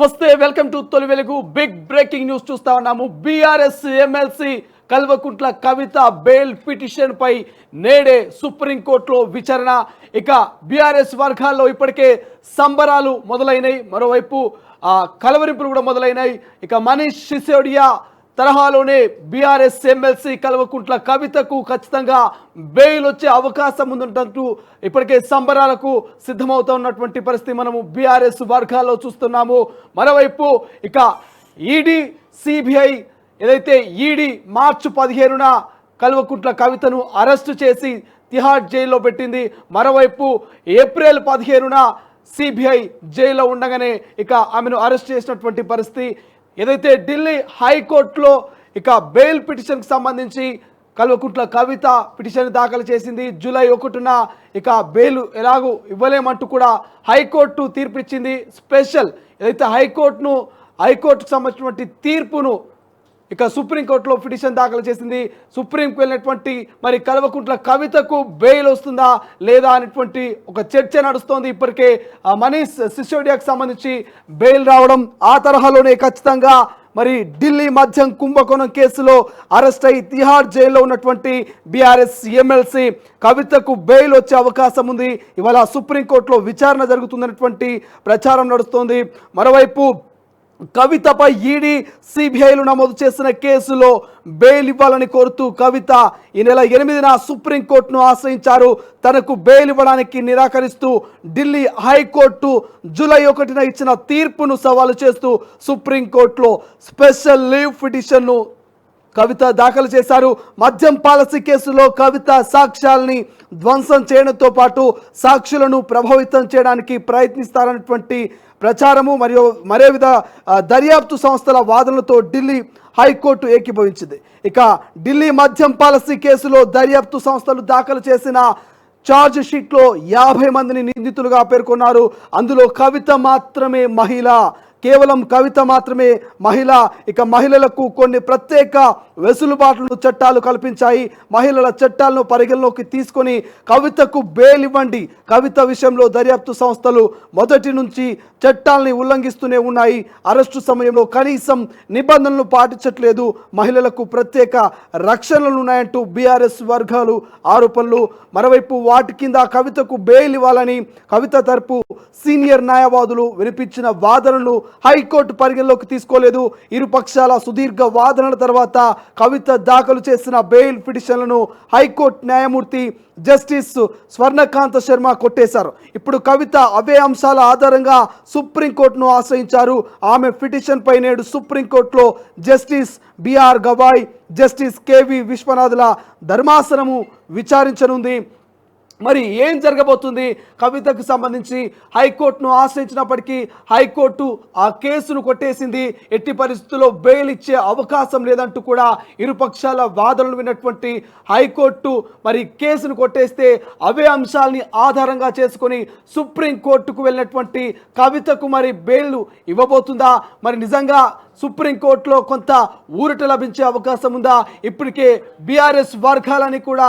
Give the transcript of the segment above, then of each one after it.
నమస్తే, welcome to తొలి వెలుగు. బిగ్ బ్రేకింగ్ న్యూస్ చూస్తా ఉన్నాము. BRS MLC Kalvakuntla Kavitha bail petition పై నేడే సుప్రీంకోర్టులో విచారణ. ఇక బీఆర్ఎస్ వర్గాల్లో ఇప్పటికే సంబరాలు మొదలైనవి, మరోవైపు కలవరింపులు కూడా మొదలైనవి. ఇక మనీష్ సిసోడియా తరహాలోనే బీఆర్ఎస్ ఎమ్మెల్సీ కల్వకుంట్ల కవితకు ఖచ్చితంగా బెయిల్ వచ్చే అవకాశం ఉందంటూ ఇప్పటికే సంబరాలకు సిద్ధమవుతున్నటువంటి పరిస్థితి మనము బీఆర్ఎస్ వర్గాల్లో చూస్తున్నాము. మరోవైపు ఇక ఈడీ సిబిఐ ఏదైతే ఈడీ మార్చి 15న కల్వకుంట్ల కవితను అరెస్టు చేసి తిహార్ జైల్లో పెట్టింది. మరోవైపు ఏప్రిల్ 15న సిబిఐ జైల్లో ఉండగానే ఇక ఆమెను అరెస్ట్ చేసినటువంటి పరిస్థితి. ఏదైతే ఢిల్లీ హైకోర్టులో ఇక బెయిల్ పిటిషన్కి సంబంధించి కల్వకుంట్ల కవిత పిటిషన్ దాఖలు చేసింది. జూలై 1న ఇక బెయిల్ ఎలాగూ ఇవ్వలేమంటూ కూడా హైకోర్టు తీర్పిచ్చింది. స్పెషల్ ఏదైతే హైకోర్టుకు సంబంధించినటువంటి తీర్పును ఇక సుప్రీంకోర్టులో పిటిషన్ దాఖలు చేసింది. సుప్రీంకు వెళ్ళినటువంటి మరి కల్వకుంట్ల కవితకు బెయిల్ వస్తుందా లేదా అనేటువంటి ఒక చర్చ నడుస్తోంది. ఇప్పటికే మనీష్ సిసోడియాకు సంబంధించి బెయిల్ రావడం, ఆ తరహాలోనే ఖచ్చితంగా మరి ఢిల్లీ మద్యం కుంభకోణం కేసులో అరెస్ట్ అయి తిహార్ జైల్లో ఉన్నటువంటి బీఆర్ఎస్ ఎమ్మెల్సీ కవితకు బెయిల్ వచ్చే అవకాశం ఉంది. ఇవాళ సుప్రీంకోర్టులో విచారణ జరుగుతుందన్నటువంటి ప్రచారం నడుస్తోంది. మరోవైపు కవితపై ఈడీ సిబిఐలు నమోదు చేసిన కేసులో బెయిల్ ఇవ్వాలని కోరుతూ కవిత ఈ నెల 8న సుప్రీంకోర్టును ఆశ్రయించారు. తనకు బెయిల్ ఇవ్వడానికి నిరాకరిస్తూ ఢిల్లీ హైకోర్టు జూలై 1న ఇచ్చిన తీర్పును సవాలు చేస్తూ సుప్రీంకోర్టులో స్పెషల్ లీవ్ పిటిషన్ను కవిత దాఖలు చేశారు. మద్యం పాలసీ కేసులో కవిత సాక్ష్యాలని ధ్వంసం చేయడంతో పాటు సాక్షులను ప్రభావితం చేయడానికి ప్రయత్నిస్తారన్నటువంటి ప్రచారము మరియు మరేవిధ దర్యాప్తు సంస్థల వాదనలతో ఢిల్లీ హైకోర్టు ఏకీభవించింది. ఇక ఢిల్లీ మద్యం పాలసీ కేసులో దర్యాప్తు సంస్థలు దాఖలు చేసిన ఛార్జ్ షీట్లో 50 మందిని నిందితులుగా పేర్కొన్నారు. అందులో కవిత మాత్రమే మహిళ, కేవలం కవిత మాత్రమే మహిళ. ఇక మహిళలకు కొన్ని ప్రత్యేక వెసులుబాట్లను చట్టాలు కల్పించాయి. మహిళల చట్టాలను పరిగణలోకి తీసుకొని కవితకు బెయిల్ ఇవ్వండి. కవిత విషయంలో దర్యాప్తు సంస్థలు మొదటి నుంచి చట్టాలని ఉల్లంఘిస్తూనే ఉన్నాయి. అరెస్టు సమయంలో కనీసం నిబంధనలు పాటించట్లేదు. మహిళలకు ప్రత్యేక రక్షణలు ఉన్నాయంటూ బీఆర్ఎస్ వర్గాలు ఆరోపణలు. మరోవైపు వాటి కింద కవితకు బెయిల్ ఇవ్వాలని కవిత తరపు సీనియర్ న్యాయవాదులు వినిపించిన వాదనలు హైకోర్టు పరిగణలోకి తీసుకోలేదు. ఇరు పక్షాల సుదీర్ఘ వాదనల తర్వాత కవిత దాఖలు చేసిన బెయిల్ పిటిషన్లను హైకోర్టు న్యాయమూర్తి జస్టిస్ స్వర్ణకాంత శర్మ కొట్టేశారు. ఇప్పుడు కవిత అవే అంశాల ఆధారంగా సుప్రీంకోర్టును ఆశ్రయించారు. ఆమె పిటిషన్ పై నేడు సుప్రీంకోర్టులో justice BR Gavai, justice KV విశ్వనాథుల ధర్మాసనము విచారించనుంది. మరి ఏం జరగబోతుంది? కవితకు సంబంధించి హైకోర్టును ఆశ్రయించినప్పటికీ హైకోర్టు ఆ కేసును కొట్టేసింది. ఎట్టి పరిస్థితుల్లో బెయిల్ ఇచ్చే అవకాశం లేదంటూ కూడా ఇరుపక్షాల వాదనలు విన్నటువంటి హైకోర్టు మరి కేసును కొట్టేస్తే అవే అంశాలని ఆధారంగా చేసుకొని సుప్రీంకోర్టుకు వెళ్ళినటువంటి కవితకు మరి బెయిల్ ఇవ్వబోతుందా? మరి నిజంగా సుప్రీంకోర్టులో కొంత ఊరట లభించే అవకాశం ఉందా? ఇప్పటికే బీఆర్ఎస్ వర్గాలని కూడా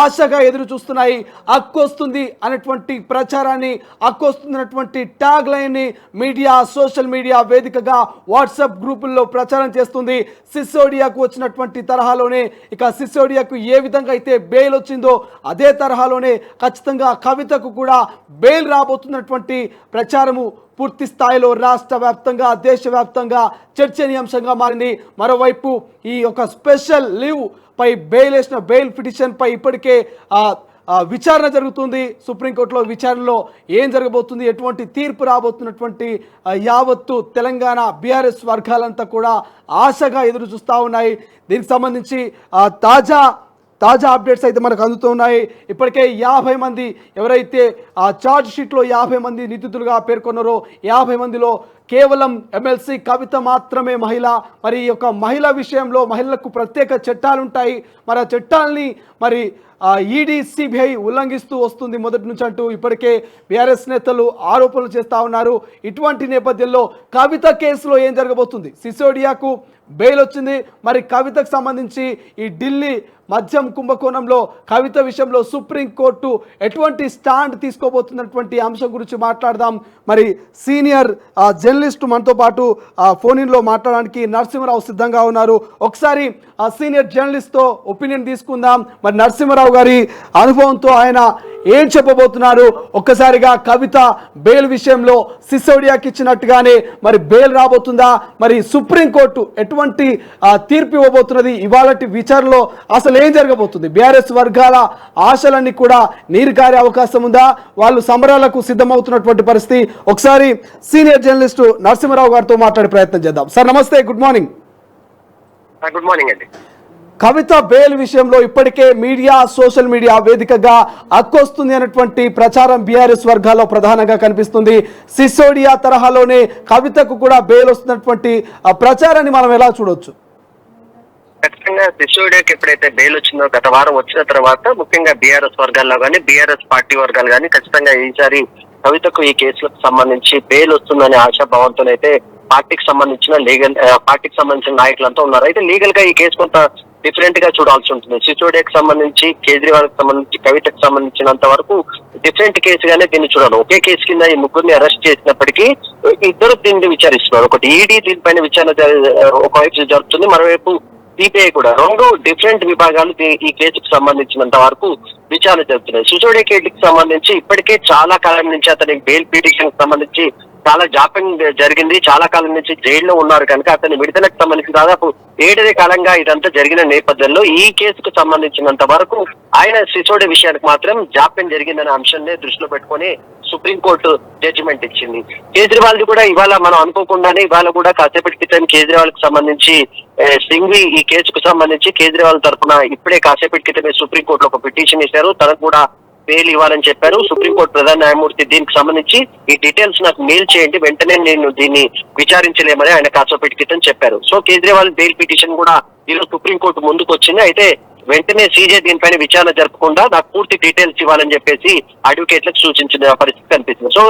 ఆశగా ఎదురు చూస్తున్నాయి. హక్కొస్తుంది అనేటువంటి ప్రచారాన్ని, హక్కొస్తున్నటువంటి ట్యాగ్ లైన్ని మీడియా, సోషల్ మీడియా వేదికగా వాట్సాప్ గ్రూపుల్లో ప్రచారం చేస్తుంది. సిసోడియాకు వచ్చినటువంటి తరహాలోనే ఇక సిసోడియాకు ఏ విధంగా అయితే బెయిల్ వచ్చిందో అదే తరహాలోనే ఖచ్చితంగా కవితకు కూడా బెయిల్ రాబోతున్నటువంటి ప్రచారము పూర్తి స్థాయిలో రాష్ట్ర వ్యాప్తంగా, దేశవ్యాప్తంగా చర్చనీయాంశంగా మారింది. మరోవైపు ఈ యొక్క స్పెషల్ లీవ్ పై బెయిల్ వేసిన బెయిల్ పిటిషన్ పై ఇప్పటికే విచారణ జరుగుతుంది. సుప్రీంకోర్టులో విచారణలో ఏం జరగబోతుంది, ఎటువంటి తీర్పు రాబోతున్నటువంటి యావత్తు తెలంగాణ బీఆర్ఎస్ వర్గాలంతా కూడా ఆశగా ఎదురు చూస్తూ ఉన్నాయి. దీనికి సంబంధించి తాజా అప్డేట్స్ అయితే మనకు అందుతున్నాయి. ఇప్పటికే 50 మంది ఎవరైతే ఆ ఛార్జ్ షీట్లో 50 మంది నిందితులుగా పేర్కొన్నారో 50 మందిలో కేవలం ఎమ్మెల్సీ కవిత మాత్రమే మహిళ. మరి ఈ యొక్క మహిళ విషయంలో మహిళలకు ప్రత్యేక చట్టాలు ఉంటాయి. మరి ఆ చట్టాలని మరి ఈడీ సిబిఐ ఉల్లంఘిస్తూ వస్తుంది మొదటి నుంచి అంటూ ఇప్పటికే బీఆర్ఎస్ నేతలు ఆరోపణలు చేస్తూ ఉన్నారు. ఇటువంటి నేపథ్యంలో కవిత కేసులో ఏం జరగబోతుంది? సిసోడియాకు బెయిల్ వచ్చింది. మరి కవితకు సంబంధించి ఈ ఢిల్లీ మద్యం కుంభకోణంలో కవిత విషయంలో సుప్రీంకోర్టు ఎటువంటి స్టాండ్ తీసుకోబోతున్నటువంటి అంశం గురించి మాట్లాడదాం. మరి సీనియర్ జర్నలిస్ట్ మనతో పాటు ఫోన్ ఇన్లో మాట్లాడడానికి నరసింహరావు సిద్ధంగా ఉన్నారు. ఒకసారి ఆ సీనియర్ జర్నలిస్ట్తో ఒపీనియన్ తీసుకుందాం. మరి నరసింహరావు గారి అనుభవంతో ఆయన ఏం చెప్పబోతున్నారు, ఒక్కసారిగా కవిత బెయిల్ విషయంలో సిసోడియాకి ఇచ్చినట్టుగానే మరి బెయిల్ రాబోతుందా, మరి సుప్రీంకోర్టు ఎటువంటి తీర్పు ఇవ్వబోతున్నది, ఇవాళటి విచారణలో అసలు ఏం జరగబోతుంది, బీఆర్ఎస్ వర్గాల ఆశలన్నీ కూడా నీరు కారే అవకాశం ఉందా, వాళ్ళు సంబరాలకు సిద్ధమవుతున్నటువంటి పరిస్థితి. ఒకసారి సీనియర్ జర్నలిస్ట్ నరసింహరావు గారితో మాట్లాడే ప్రయత్నం చేద్దాం. సార్ నమస్తే, గుడ్ మార్నింగ్. గుడ్ మార్నింగ్ అండి. కవిత బెయిల్ విషయంలో ఇప్పటికే మీడియా, సోషల్ మీడియా వేదికగా అక్కొస్తుంది అన్నటువంటి ప్రచారం బీఆర్ఎస్ వర్గాల్లో ప్రధానంగా కనిపిస్తుంది. సిసోడియా తరహాలోనే కవితకు కూడా బెయిల్ వస్తున్నటువంటి ప్రచారాన్ని మనం ఎలా చూడొచ్చు? ఖచ్చితంగా సిసోడియాకి ఎప్పుడైతే బెయిల్ వచ్చిందో గత వారం వచ్చిన తర్వాత ముఖ్యంగా బీఆర్ఎస్ వర్గాల్లో కానీ బీఆర్ఎస్ పార్టీ వర్గాలు కానీ ఖచ్చితంగా ఈసారి కవితకు ఈ కేసులకు సంబంధించి బెయిల్ వస్తుందనే ఆశాభావంతోనైతే పార్టీకి సంబంధించిన నాయకులంతా ఉన్నారు. అయితే లీగల్ గా ఈ కేసు కొంత డిఫరెంట్ గా చూడాల్సి ఉంటుంది. సిసోడియాకి సంబంధించి, కేజ్రీవాల్ కి సంబంధించి, కవితకు సంబంధించినంత వరకు డిఫరెంట్ కేసుగానే దీన్ని చూడాలి. ఒకే కేసు కింద ఈ ముగ్గురిని అరెస్ట్ చేసినప్పటికీ ఇద్దరు దీన్ని విచారిస్తున్నారు. ఒకటి ఈడీ దీనిపైన విచారణ ఒకవైపు జరుగుతుంది, మరోవైపు సిబిఐ కూడా. రెండు డిఫరెంట్ విభాగాలు ఈ కేసుకు సంబంధించినంత వరకు విచారణ జరుగుతున్నాయి. సిసోడియా కేసుకి సంబంధించి ఇప్పటికే చాలా కాలం నుంచి అతని బెయిల్ పిటిషన్ కి సంబంధించి చాలా జాప్యం జరిగింది. చాలా కాలం నుంచి జైల్లో ఉన్నారు కనుక అతని విడుదలకు సంబంధించి దాదాపు 7 కాలంగా ఇదంతా జరిగిన నేపథ్యంలో ఈ కేసుకు సంబంధించినంత వరకు ఆయన సిసోడియా విషయానికి మాత్రం జాప్యం జరిగిందనే అంశాన్ని దృష్టిలో పెట్టుకుని సుప్రీంకోర్టు జడ్జిమెంట్ ఇచ్చింది. కేజ్రీవాల్ కూడా ఇవాళ మనం అనుకోకుండానే ఇవాళ కూడా కాసేపటి క్రితం కేజ్రీవాల్ కి సంబంధించి సింఘ్వి ఈ కేసుకు సంబంధించి కేజ్రీవాల్ తరఫున ఇప్పుడే కాసేపటి క్రితమే సుప్రీంకోర్టులో ఒక పిటిషన్ ఇచ్చారు. తనకు కూడా బెయిల్ ఇవ్వాలని చెప్పారు. సుప్రీంకోర్టు ప్రధాన న్యాయమూర్తి దీనికి సంబంధించి ఈ డీటెయిల్స్ నాకు మెయిల్ చేయండి, వెంటనే నేను దీన్ని విచారించలేమని ఆయన కాసేపటి క్రితం చెప్పారు. సో కేజ్రీవాల్ బెయిల్ పిటిషన్ కూడా ఈరోజు సుప్రీంకోర్టు ముందుకు వచ్చింది. అయితే వెంటనే సీజే దీనిపైన విచారణ జరపకుండా నాకు పూర్తి డీటెయిల్స్ ఇవ్వాలని చెప్పేసి అడ్వకేట్లకు సూచించిన పరిస్థితి కనిపిస్తుంది. సో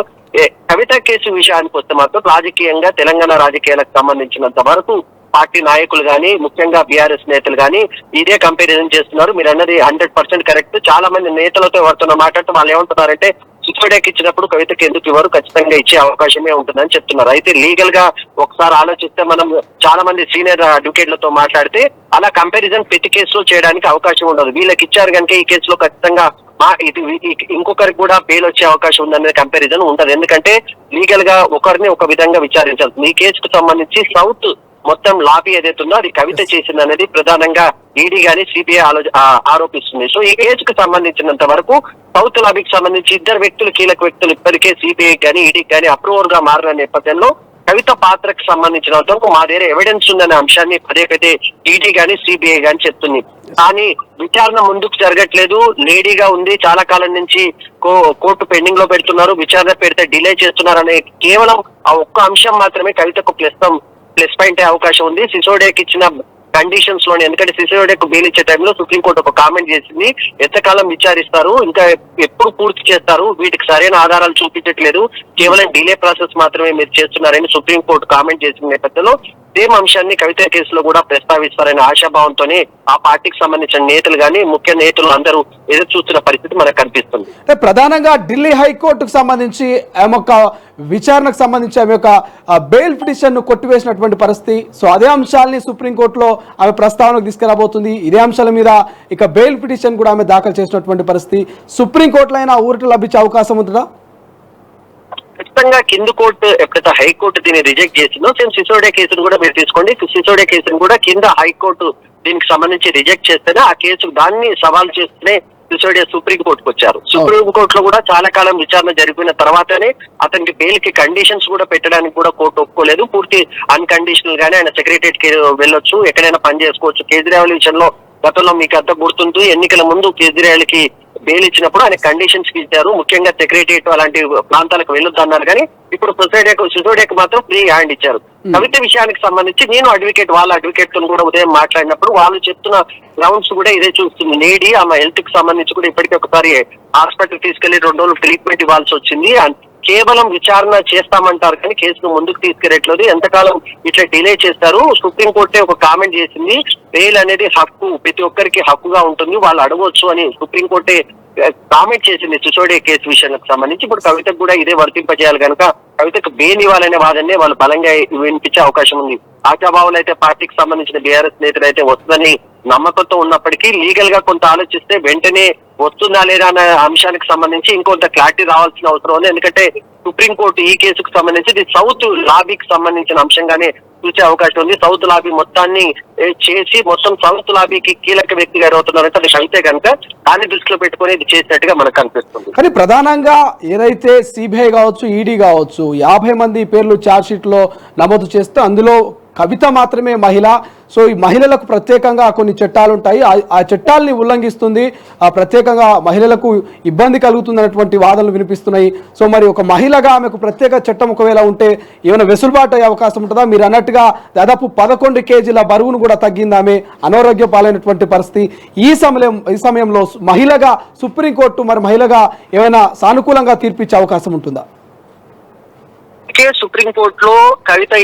కవిత కేసు విషయానికి వస్తే మాత్రం రాజకీయంగా తెలంగాణ రాజకీయాలకు సంబంధించినంత వరకు పార్టీ నాయకులు గాని, ముఖ్యంగా బీఆర్ఎస్ నేతలు గాని ఇదే కంపారిజన్ చేస్తున్నారు. మీరు అన్నది 100% కరెక్ట్. చాలా మంది నేతలతో ఎవరితో మాట్లాడుతూ వాళ్ళు ఏమంటున్నారంటే సిసోడియాకి ఇచ్చినప్పుడు కవితకి ఎందుకు ఇవ్వరు, ఖచ్చితంగా ఇచ్చే అవకాశమే ఉంటుందని చెప్తున్నారు. అయితే లీగల్ గా ఒకసారి ఆలోచిస్తే మనం చాలా మంది సీనియర్ అడ్వకేట్లతో మాట్లాడితే అలా కంపారిజన్ ప్రతి కేసులో చేయడానికి అవకాశం ఉండదు. వీళ్ళకి ఇచ్చారు కనుక ఈ కేసులో ఖచ్చితంగా ఇంకొకరికి కూడా బెయిల్ వచ్చే అవకాశం ఉందనే కంపారిజన్ ఉండదు. ఎందుకంటే లీగల్ గా ఒకరిని ఒక విధంగా విచారించాల్సింది. ఈ కేసుకు సంబంధించి సౌత్ మొత్తం లాబీ ఏదైతుందో అది కవిత చేసింది అనేది ప్రధానంగా ఈడీ గాని సిబిఐ ఆరోపిస్తుంది. సో ఈ కేసుకు సంబంధించినంత వరకు సౌత్ లాబీకి సంబంధించి ఇద్దరు వ్యక్తులు, కీలక వ్యక్తులు ఇప్పటికే సిబిఐ గాని ఈడీకి గాని అప్రూవర్ గా మారిన నేపథ్యంలో కవిత పాత్రకు సంబంధించినంత వరకు మా దగ్గర ఎవిడెన్స్ ఉందనే అంశాన్ని పదే ఈడీ గాని సిబిఐ గాని చెప్తుంది. కానీ విచారణ ముందుకు జరగట్లేదు, లేడీగా ఉంది. చాలా కాలం నుంచి కోర్టు పెండింగ్ లో పెడుతున్నారు, విచారణ పెడితే డిలే చేస్తున్నారు అనే కేవలం ఆ ఒక్క అంశం మాత్రమే కవితకు ప్లస్ పాయింట్ అవకాశం ఉంది. సిసోడియాకి ఇచ్చిన కండిషన్స్ లోనే, ఎందుకంటే సిసోడియాకు బెయిల్ ఇచ్చే టైంలో సుప్రీంకోర్టు ఒక కామెంట్ చేసింది, ఎంతకాలం విచారిస్తారు, ఇంకా ఎప్పుడు పూర్తి చేస్తారు, వీటికి సరైన ఆధారాలు చూపించట్లేదు, కేవలం డిలే ప్రాసెస్ మాత్రమే మీరు చేస్తున్నారని సుప్రీంకోర్టు కామెంట్ చేసిన నేపథ్యంలో సేమ్ అంశాన్ని కవిత కేసులో కూడా ప్రస్తావిస్తారనే ఆశాభావంతోనే ఆ పార్టీకి సంబంధించిన నేతలు గాని, ముఖ్య నేతలు అందరూ ఎదురు చూస్తున్న పరిస్థితి మనకు కనిపిస్తుంది. ప్రధానంగా ఢిల్లీ హైకోర్టుకు సంబంధించి ఆమె యొక్క విచారణకు సంబంధించి ఆమె యొక్క బెయిల్ పిటిషన్ ను కొట్టివేసినటువంటి పరిస్థితి. సో అదే అంశాలని సుప్రీంకోర్టులో ఆమె ప్రస్తావనకు తీసుకురాబోతుంది. ఇదే అంశాల మీద ఇక బెయిల్ పిటిషన్ కూడా ఆమె దాఖలు చేసినటువంటి పరిస్థితి. సుప్రీంకోర్టులో అయినా ఊరట లభించే అవకాశం ఉంటుందా? ఖచ్చితంగా కింద కోర్టు ఎప్పుడైతే హైకోర్టు దీన్ని రిజెక్ట్ చేసిందో సేమ్ సిసోడియా కేసును కూడా మీరు తీసుకోండి. సిసోడియా కేసును కూడా కింద హైకోర్టు దీనికి సంబంధించి రిజెక్ట్ చేస్తేనే ఆ కేసు దాన్ని సవాల్ చేస్తేనే సిసోడియా సుప్రీంకోర్టుకు వచ్చారు. సుప్రీంకోర్టులో కూడా చాలా కాలం విచారణ జరిపిన తర్వాతనే అతనికి బెయిల్ కి కండిషన్స్ కూడా పెట్టడానికి కూడా కోర్టు ఒప్పుకోలేదు. పూర్తి అన్కండిషనల్ గానే ఆయన సెక్రటరియట్ కి వెళ్ళొచ్చు, ఎక్కడైనా పని చేసుకోవచ్చు. కేజ్రీవాల్ విషయంలో గతంలో మీకు అంతా గుర్తుంది, ఎన్నికల ముందు కేజ్రీవాల్ కి బెయిల్ ఇచ్చినప్పుడు ఆయన కండిషన్స్ కి ఇచ్చారు, ముఖ్యంగా సెక్రటరియట్ అలాంటి ప్రాంతాలకు వెళ్ళొద్దు అన్నారు. కానీ ఇప్పుడు సిసోడియాకు మాత్రం ఫ్రీ హ్యాండ్ ఇచ్చారు. కవిత విషయానికి సంబంధించి నేను వాళ్ళ అడ్వకేట్ తో కూడా ఉదయం మాట్లాడినప్పుడు వాళ్ళు చెప్తున్న గ్రౌండ్స్ కూడా ఇదే చూస్తుంది. లేడీ ఆమె హెల్త్ కి సంబంధించి కూడా ఇప్పటికే ఒకసారి హాస్పిటల్ తీసుకెళ్లి 2 రోజులు ట్రీట్మెంట్ ఇవ్వాల్సి వచ్చింది. కేవలం విచారణ చేస్తామంటారు కానీ కేసును ముందుకు తీసుకెళ్ళట్లేదు. ఎంతకాలం ఇట్లా డిలే చేస్తారు? సుప్రీంకోర్టే ఒక కామెంట్ చేసింది, బెయిల్ అనేది హక్కు, ప్రతి ఒక్కరికి హక్కుగా ఉంటుంది, వాళ్ళు అడగవచ్చు అని సుప్రీంకోర్టే కామెంట్ చేసింది సిసోడియా కేసు విషయానికి సంబంధించి. ఇప్పుడు కవితకు కూడా ఇదే వర్తింపజేయాలి కనుక కవితకు బెయిల్ ఇవ్వాలనే వాదనే వాళ్ళు బలంగా వినిపించే అవకాశం ఉంది. ఆశాభావులు అయితే పార్టీకి సంబంధించిన బీఆర్ఎస్ నేతలు అయితే వస్తుందని నమ్మకంతో ఉన్నప్పటికీ లీగల్ గా కొంత ఆలోచిస్తే వెంటనే వస్తుందా లేదా అనే అంశానికి సంబంధించి ఇంకొంత క్లారిటీ రావాల్సిన అవసరం ఉంది. ఎందుకంటే సుప్రీంకోర్టు ఈ కేసుకు సంబంధించి ఇది సౌత్ లాబీకి సంబంధించిన అంశంగానే చూసే అవకాశం ఉంది. సౌత్ లాబీ మొత్తాన్ని చేసి మొత్తం సౌత్ లాబీకి కీలక వ్యక్తిగా అవుతున్నారంటే అది అయితే కనుక దాన్ని దృష్టిలో పెట్టుకుని ఇది చేసినట్టుగా మనకు కనిపిస్తుంది. కానీ ప్రధానంగా ఏదైతే సిబిఐ కావచ్చు, ఈడీ కావచ్చు, 50 మంది పేర్లు ఛార్జ్ షీట్ లో నమోదు చేస్తే అందులో కవిత మాత్రమే మహిళ. సో ఈ మహిళలకు ప్రత్యేకంగా కొన్ని చట్టాలు ఉంటాయి, ఆ చట్టాలని ఉల్లంఘిస్తుంది, ప్రత్యేకంగా మహిళలకు ఇబ్బంది కలుగుతుందన్నటువంటి వాదనలు వినిపిస్తున్నాయి. సో మరి ఒక మహిళగా ఆమెకు ప్రత్యేక చట్టం ఒకవేళ ఉంటే ఏమైనా వెసులుబాటు అయ్యే అవకాశం ఉంటుందా? మీరు అన్నట్టుగా దాదాపు 11 కేజీల బరువును కూడా తగ్గింది ఆమె, అనారోగ్య పాలైనటువంటి పరిస్థితి. ఈ సమయంలో మహిళగా సుప్రీంకోర్టు మరి మహిళగా ఏమైనా సానుకూలంగా తీర్పిచ్చే అవకాశం ఉంటుందా? సుప్రీంకోర్టులో కవిత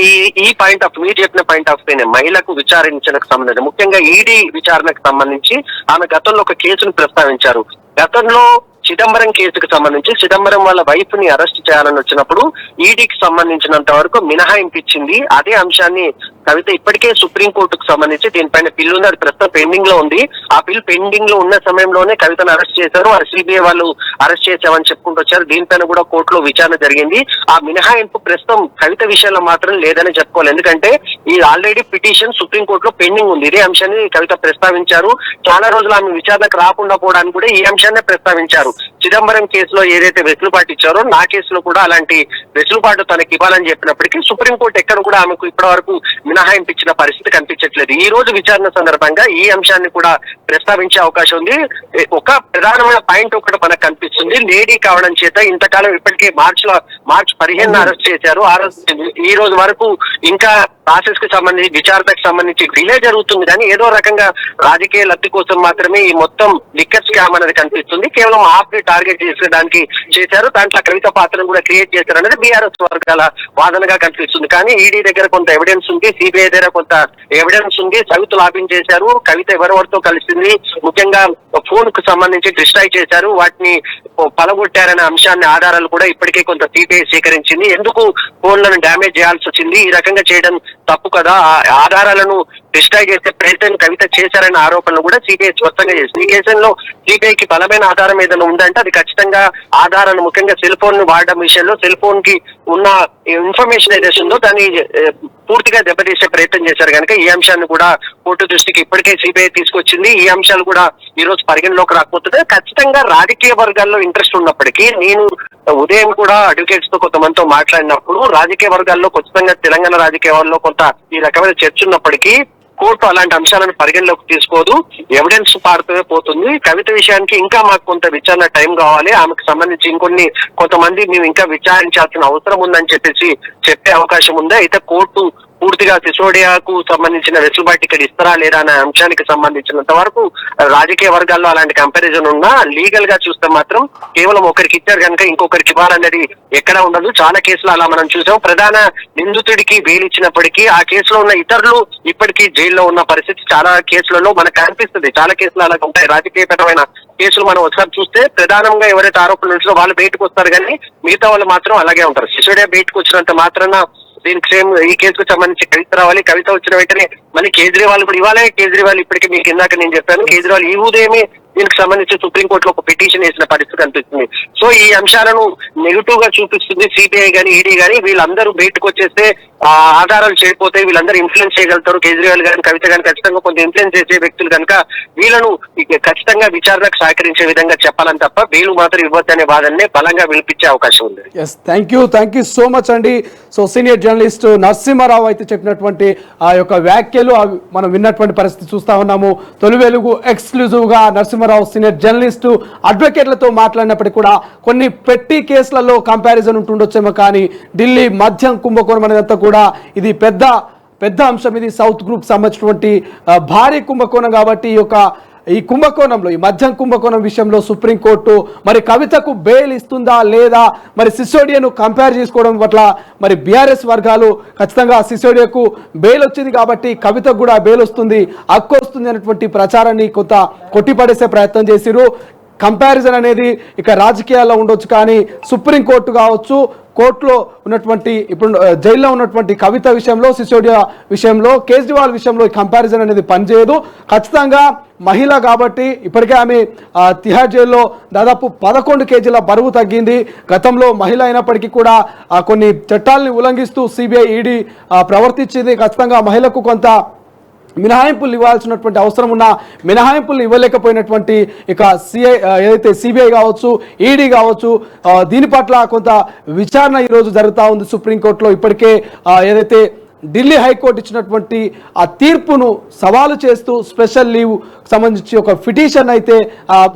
ఈ పాయింట్ ఆఫ్ మీరు చెప్పిన పాయింట్ ఆఫ్ వ్యూ మహిళకు విచారించడానికి సంబంధించి ముఖ్యంగా ఈడీ విచారణకు సంబంధించి ఆమె గతంలో ఒక కేసును ప్రస్తావించారు. గతంలో చిదంబరం కేసుకు సంబంధించి చిదంబరం వాళ్ళ వైఫ్ ని అరెస్ట్ చేయాలని వచ్చినప్పుడు ఈడీకి సంబంధించినంత వరకు మినహాయింపు ఇచ్చింది. అదే అంశాన్ని కవిత ఇప్పటికే సుప్రీంకోర్టుకు సంబంధించి దీనిపైన బిల్లు ఉంది, అది ప్రస్తుతం పెండింగ్ లో ఉంది. ఆ బిల్ పెండింగ్ లో ఉన్న సమయంలోనే కవితను అరెస్ట్ చేశారు. ఆ సిబిఐ వాళ్ళు అరెస్ట్ చేశామని చెప్పుకుంటూ వచ్చారు. దీనిపైన కూడా కోర్టులో విచారణ జరిగింది. ఆ మినహాయింపు ప్రస్తుతం కవిత విషయంలో మాత్రం లేదని చెప్పుకోవాలి. ఎందుకంటే ఈ ఆల్రెడీ పిటిషన్ సుప్రీంకోర్టులో పెండింగ్ ఉంది. ఇదే అంశాన్ని కవిత ప్రస్తావించారు. చాలా రోజులు ఆమె విచారణకు రాకుండా పోవడానికి కూడా ఈ అంశాన్ని ప్రస్తావించారు. చిదంబరం కేసులో ఏదైతే వెసులుబాటు ఇచ్చారో నా కేసులో కూడా అలాంటి వెసులుబాటు తనకి ఇవ్వాలని చెప్పినప్పటికీ సుప్రీంకోర్టు ఎక్కడ కూడా ఆమెకు ఇప్పటి వరకు మినహాయింపు ఇచ్చిన పరిస్థితి కనిపించట్లేదు. ఈ రోజు విచారణ సందర్భంగా ఈ అంశాన్ని కూడా ప్రస్తావించే అవకాశం ఉంది. ఒక ప్రధానమైన పాయింట్ ఒకటి మనకు కనిపిస్తుంది, లేడీ కావడం చేత ఇంతకాలం ఇప్పటికే మార్చి 15 అరెస్ట్ చేశారు. ఈ రోజు వరకు ఇంకా ప్రాసెస్ కి సంబంధించి విచారణకు సంబంధించి డిలే జరుగుతుంది. కానీ ఏదో రకంగా రాజకీయ లబ్ధి కోసం మాత్రమే ఈ మొత్తం లిక్కర్ స్కామ్ అనేది కనిపిస్తుంది. కేవలం ఆప్ ని టార్గెట్ చేసేయడానికి చేశారు. దాంట్లో కవిత పాత్రను కూడా క్రియేట్ చేశారు అనేది బీఆర్ఎస్ వర్గాల వాదనగా కనిపిస్తుంది. కానీ ఈడీ దగ్గర కొంత ఎవిడెన్స్ ఉంది, సిబిఐ దగ్గర కొంత ఎవిడెన్స్ ఉంది. సౌత్ లాబింగ్ చేశారు. కవిత ఎవరెవరితో కలిసింది, ముఖ్యంగా ఫోన్ కు సంబంధించి డిస్ట్రాయ్ చేశారు, వాటిని పలగొట్టారనే అంశాన్ని ఆధారాలు కూడా ఇప్పటికే కొంత సిబిఐ సేకరించింది. ఎందుకు ఫోన్లను డ్యామేజ్ చేయాల్సి వచ్చింది, ఈ రకంగా చేయడం తప్పు కదా, ఆధారాలను డిస్ట్రాయ్ చేసే ప్రయత్నం కవిత చేశారనే ఆరోపణలు కూడా సిబిఐ స్పష్టంగా చేసింది. ఈ కేసులో సిబిఐకి బలమైన ఆధారం ఏదైనా ఉందంటే అది ఖచ్చితంగా ఆధారాలు, ముఖ్యంగా సెల్ ఫోన్ ను వాడడం విషయంలో సెల్ ఫోన్ కి ఉన్న ఇన్ఫర్మేషన్ ఏదైతే ఉందో దాన్ని పూర్తిగా దెబ్బతీసే ప్రయత్నం చేశారు. కనుక ఈ అంశాన్ని కూడా కోర్టు దృష్టికి ఇప్పటికే సిబిఐ తీసుకొచ్చింది. ఈ అంశాలు కూడా ఈ రోజు పరిగణలోకి రాకపోతుంది. ఖచ్చితంగా రాజకీయ వర్గాల్లో ఇంట్రెస్ట్ ఉన్నప్పటికీ నేను ఉదయం కూడా అడ్వకేట్స్ తో కొంతమందితో మాట్లాడినప్పుడు రాజకీయ వర్గాల్లో ఖచ్చితంగా తెలంగాణ రాజకీయాల్లో కొంత ఈ రకమైన చర్చ ఉన్నప్పటికీ కోర్టు అలాంటి అంశాలను పరిగణలోకి తీసుకోదు, ఎవిడెన్స్ పాడుతూనే పోతుంది. కవిత విషయానికి ఇంకా మాకు కొంత విచారణ టైం కావాలి, ఆమెకు సంబంధించి కొంతమంది మేము ఇంకా విచారించాల్సిన అవసరం ఉందని చెప్పే అవకాశం ఉంది. అయితే కోర్టు పూర్తిగా సిసోడియాకు సంబంధించిన వెసులుబాటు ఇక్కడ ఇస్తారా లేదా అనే అంశానికి సంబంధించినంత వరకు రాజకీయ వర్గాల్లో అలాంటి కంపారిజన్ ఉన్నా లీగల్ గా చూస్తే మాత్రం కేవలం ఒకరికి ఇచ్చారు కనుక ఇంకొకరికి ఇవ్వాలనేది ఎక్కడ ఉండదు. చాలా కేసులు అలా మనం చూసాం. ప్రధాన నిందితుడికి బెయిల్ ఇచ్చినప్పటికీ ఆ కేసులో ఉన్న ఇతరులు ఇప్పటికీ జైల్లో ఉన్న పరిస్థితి చాలా కేసులలో మనకు కనిపిస్తుంది. చాలా కేసులు అలా ఉంటాయి. రాజకీయపరమైన కేసులు మనం ఒకసారి చూస్తే ప్రధానంగా ఎవరైతే ఆరోపణలు ఉంటుందో వాళ్ళు బయటకు వస్తారు, కానీ మిగతా వాళ్ళు మాత్రం అలాగే ఉంటారు. సిసోడియా బయటకు వచ్చినంత మాత్రాన దీనికి సేమ్ ఈ కేసుకు సంబంధించి కవిత రావాలి. కవిత వచ్చిన వెంటనే మళ్ళీ కేజ్రీవాల్ కూడా ఇవ్వాలి. కేజ్రీవాల్ ఇప్పటికీ మీకు ఇందాక నేను చెప్పాను, కేజ్రీవాల్ ఈ ఉదయమే దీనికి సంబంధించి సుప్రీంకోర్టులో ఒక పిటిషన్ వేసిన పరిస్థితి కనిపిస్తుంది. సో ఈ అంశాలను నెగిటివ్ గా చూపిస్తుంది సిబిఐ గానీ ఈడీ గానీ. వీళ్ళందరూ బయటకు వచ్చేస్తే ఆధారాలు చేయకపోతే వీళ్ళందరూ ఇన్ఫ్లుయెన్స్ చేయగలుగుతారు. కేజ్రీవాల్ గాని కవిత గాని ఖచ్చితంగా కొంత ఇన్ఫ్లుయెన్స్ చేసే వ్యక్తులు కనుక వీళ్ళను ఖచ్చితంగా విచారణకు సహకరించే విధంగా చెప్పాలని తప్ప బెయిల్ మాత్రం ఇవ్వద్దనే వాదననే బలంగా వినిపించే అవకాశం ఉంది. థ్యాంక్ యూ సో మచ్ అండి. సో సీనియర్ జర్నలిస్ట్ నరసింహారావు అయితే చెప్పినటువంటి ఆ యొక్క వ్యాఖ్యలు మనం విన్నటువంటి పరిస్థితి చూస్తా ఉన్నాము. తొలి వెలుగు ఎక్స్క్లూజివ్ గా నరసింహారావు సీనియర్ జర్నలిస్టు అడ్వకేట్లతో మాట్లాడినప్పటికీ కూడా కొన్ని పెట్టి కేసులలో కంపారిజన్ ఉంటుండొచ్చేమో, కానీ ఢిల్లీ మద్యం కుంభకోణం అనేదంతా కూడా ఇది పెద్ద అంశం. ఇది సౌత్ గ్రూప్ సంబంధించినటువంటి భారీ కుంభకోణం కాబట్టి ఈ యొక్క ఈ కుంభకోణంలో, ఈ మద్యం కుంభకోణం విషయంలో సుప్రీంకోర్టు మరి కవితకు బెయిల్ ఇస్తుందా లేదా, మరి సిసోడియాను కంపేర్ చేసుకోవడం పట్ల మరి బీఆర్ఎస్ వర్గాలు ఖచ్చితంగా సిసోడియాకు బెయిల్ వచ్చింది కాబట్టి కవితకు కూడా బెయిల్ వస్తుంది, హక్కు వస్తుంది అనేటువంటి ప్రచారాన్ని కొంత కొట్టిపడేసే ప్రయత్నం చేసిరు. కంపారిజన్ అనేది ఇక రాజకీయాల్లో ఉండొచ్చు, కానీ సుప్రీంకోర్టు కావచ్చు, కోర్టులో ఉన్నటువంటి ఇప్పుడు జైల్లో ఉన్నటువంటి కవిత విషయంలో, సిసోడియా విషయంలో, కేజ్రీవాల్ విషయంలో ఈ కంపారిజన్ అనేది పనిచేయదు. ఖచ్చితంగా మహిళ కాబట్టి ఇప్పటికే ఆమె తిహార్ జైల్లో దాదాపు 11 కేజీల బరువు తగ్గింది. గతంలో మహిళ అయినప్పటికీ కూడా కొన్ని చట్టాలని ఉల్లంఘిస్తూ సిబిఐ, ఈడీ ప్రవర్తించింది. ఖచ్చితంగా మహిళకు కొంత మినహాయింపులు ఇవ్వాల్సినటువంటి అవసరం ఉన్న మినహాయింపులు ఇవ్వలేకపోయినటువంటి ఇక ఏదైతే సిబిఐ కావచ్చు, ఈడీ కావచ్చు, దీని పట్ల కొంత విచారణ ఈరోజు జరుగుతూ ఉంది సుప్రీంకోర్టులో. ఇప్పటికే ఏదైతే ఢిల్లీ హైకోర్టు ఇచ్చినటువంటి ఆ తీర్పును సవాలు చేస్తూ స్పెషల్ లీవ్ సంబంధించి ఒక పిటిషన్ అయితే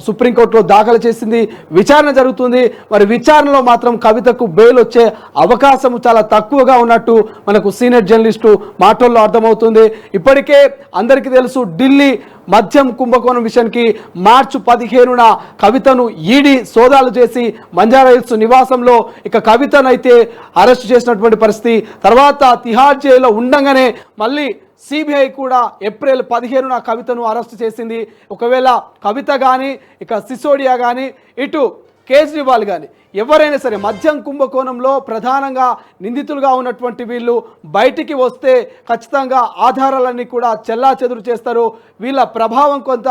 సుప్రీంకోర్టులో దాఖలు చేసింది. విచారణ జరుగుతుంది. మరి విచారణలో మాత్రం కవితకు బెయిల్ వచ్చే అవకాశం చాలా తక్కువగా ఉన్నట్టు మనకు సీనియర్ జర్నలిస్టు మాటల్లో అర్థమవుతుంది. ఇప్పటికే అందరికీ తెలుసు, ఢిల్లీ మద్యం కుంభకోణం విషయానికి మార్చి 15న కవితను ఈడీ సోదాలు చేసి మంజారా హిల్స్ నివాసంలో ఇక కవితను అయితే అరెస్ట్ చేసినటువంటి పరిస్థితి. తర్వాత తిహార్ జైల్లో ఉండగానే మళ్ళీ సిబిఐ కూడా ఏప్రిల్ 15న కవితను అరెస్ట్ చేసింది. ఒకవేళ కవిత కానీ, ఇక సిసోడియా కానీ, ఇటు కేజ్రీవాల్ కానీ ఎవరైనా సరే మద్యం కుంభకోణంలో ప్రధానంగా నిందితులుగా ఉన్నటువంటి వీళ్ళు బయటికి వస్తే ఖచ్చితంగా ఆధారాలన్నీ కూడా చెల్లాచెదురు చేస్తారు. వీళ్ళ ప్రభావం కొంత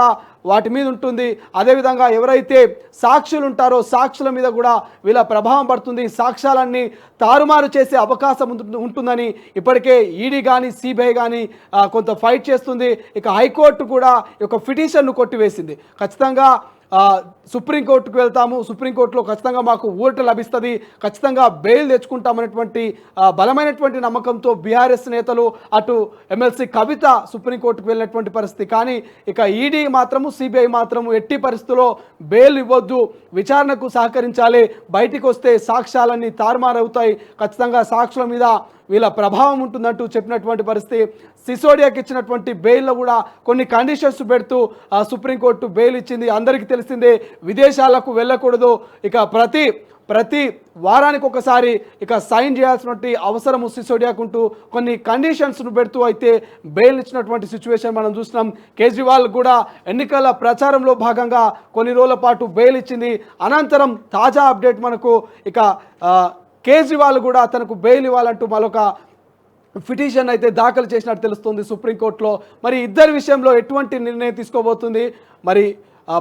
వాటి మీద ఉంటుంది. అదేవిధంగా ఎవరైతే సాక్షులు ఉంటారో సాక్షుల మీద కూడా వీళ్ళ ప్రభావం పడుతుంది. సాక్ష్యాలన్నీ తారుమారు చేసే అవకాశం ఉంటుందని ఇప్పటికే ఈడీ కానీ, సిబిఐ కానీ కొంత ఫైట్ చేస్తుంది. ఇక హైకోర్టు కూడా ఒక పిటిషన్ను కొట్టివేసింది. ఖచ్చితంగా సుప్రీంకోర్టుకు వెళ్తాము, సుప్రీంకోర్టులో ఖచ్చితంగా మాకు ఊరట లభిస్తుంది, ఖచ్చితంగా బెయిల్ తెచ్చుకుంటామనేటువంటి బలమైనటువంటి నమ్మకంతో బీఆర్ఎస్ నేతలు, అటు ఎమ్మెల్సీ కవిత సుప్రీంకోర్టుకు వెళ్ళినటువంటి పరిస్థితి. కానీ ఇక ఈడీ మాత్రము, సిబిఐ మాత్రము ఎట్టి పరిస్థితుల్లో బెయిల్ ఇవ్వద్దు, విచారణకు సహకరించాలి, బయటికి వస్తే సాక్ష్యాలన్నీ తారుమారవుతాయి, ఖచ్చితంగా సాక్షుల మీద వీళ్ళ ప్రభావం ఉంటుందంటూ చెప్పినటువంటి పరిస్థితి. సిసోడియాకి ఇచ్చినటువంటి బెయిల్లో కూడా కొన్ని కండిషన్స్ పెడుతూ సుప్రీంకోర్టు బెయిల్ ఇచ్చింది. అందరికీ తెలిసిందే, విదేశాలకు వెళ్ళకూడదు, ఇక ప్రతి వారానికి ఒకసారి ఇక సైన్ చేయాల్సినటువంటి అవసరము సిసోడియాకుంటూ కొన్ని కండిషన్స్ను పెడుతూ అయితే బెయిల్ ఇచ్చినటువంటి సిచ్యువేషన్ మనం చూస్తున్నాం. కేజ్రీవాల్ కూడా ఎన్నికల ప్రచారంలో భాగంగా కొన్ని రోజుల పాటు బెయిల్ ఇచ్చింది. అనంతరం తాజా అప్డేట్ మనకు ఇక కేజ్రీవాల్ కూడా తనకు బెయిల్ ఇవ్వాలంటూ మరొక పిటిషన్ అయితే దాఖలు చేసినట్టు తెలుస్తుంది సుప్రీంకోర్టులో. మరి ఇద్దరి విషయంలో ఎటువంటి నిర్ణయం తీసుకోబోతుంది, మరి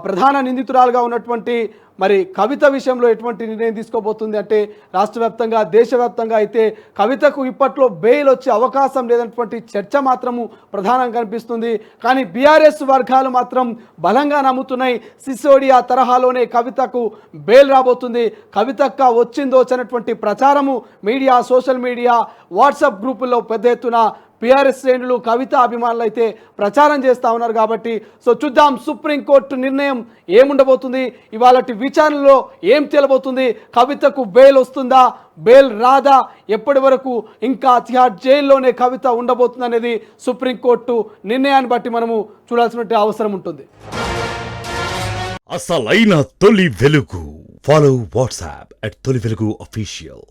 ప్రధాన నిందితురాలుగా ఉన్నటువంటి మరి కవిత విషయంలో ఎటువంటి నిర్ణయం తీసుకోబోతుంది అంటే, రాష్ట్ర వ్యాప్తంగా, దేశవ్యాప్తంగా అయితే కవితకు ఇప్పట్లో బెయిల్ వచ్చే అవకాశం లేనటువంటి చర్చ మాత్రము ప్రధానంగా కనిపిస్తుంది. కానీ బీఆర్ఎస్ వర్గాలు మాత్రం బలంగా నమ్ముతున్నాయి, సిసోడియా తరహాలోనే కవితకు బెయిల్ రాబోతుంది, కవితక్క వచ్చిందో వచ్చినటువంటి ప్రచారము మీడియా, సోషల్ మీడియా, వాట్సాప్ గ్రూపుల్లో పెద్ద ఎత్తున బీఆర్ఎస్ శ్రేణులు, కవిత అభిమానులు అయితే ప్రచారం చేస్తూ ఉన్నారు. కాబట్టి చూద్దాం సుప్రీంకోర్టు నిర్ణయం ఏముండబోతుంది, ఇవాళ విచారణలో ఏం తేలబోతుంది, కవితకు బెయిల్ వస్తుందా, బెయిల్ రాదా, ఎప్పటి వరకు ఇంకా తిహార్ జైల్లోనే కవిత ఉండబోతుంది అనేది సుప్రీంకోర్టు నిర్ణయాన్ని బట్టి మనము చూడాల్సిన అవసరం ఉంటుంది. అసలైన తొలి వెలుగు. ఫాలో వాట్సాప్ @తొలి వెలుగు అఫీషియల్.